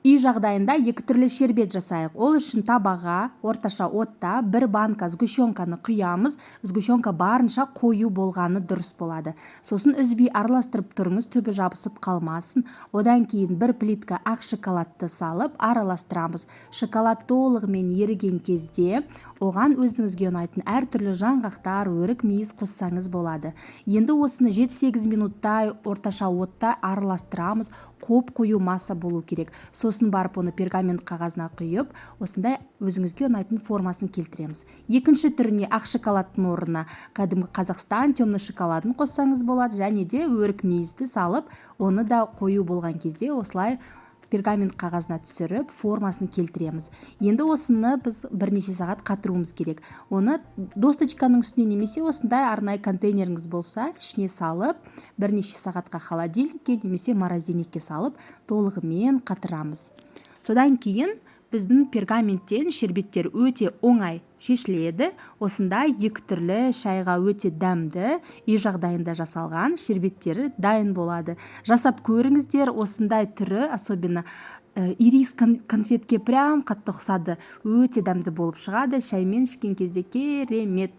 үй жағдайында екі түрлі шербет жасайық. Ол үшін табаға орташа отта бір банка сгущенканы құямыз. Сгущенка барынша қою болғаны дұрыс болады. Сосын үзбей араластырып тұрыңыз, түбі жабысып қалмасын. Одан кейін бір плитка ақ шоколадты салып араластырамыз. Шоколад толығымен еріген кезде оған өзіңізге ұнайтын әртүрлі жаңғақтар, өрік, мейіз қоссаңыз болады. Енді осыны 7-8 минуттай орташа отта араластырамыз. Қоп қою масса болу керек. Сосын барып оны пергамент қағазына құйып, осындай өзіңізге ұнайтын формасын келтіреміз. Екінші түріне ақ шоколадтың орнына кәдімгі Қазақстан темный шоколадын қоссаңыз болады, және де өрік мейізді салып, оны да қою болған кезде осылай пергамент қағазына түсіріп формасын келтіреміз. Енді осыны біз бірнеше сағат қатыруымыз керек. Оны досточканың үстіне немесе осындай арнайы контейнеріңіз болса, ішіне салып, бірнеше сағатқа холодильникке немесе морозильникке салып, толығымен қатырамыз. Содан кейін біздің пергаменттен шербеттер өте оңай шешіледі. Осындай екі түрлі шайға өте дәмді, үй жағдайында жасалған шербеттері дайын болады. Жасап көріңіздер, осындай түрі, особенно ирис конфетке прям қатты ұқсады. Өте дәмді болып шығады, шаймен ішкен кезде керемет.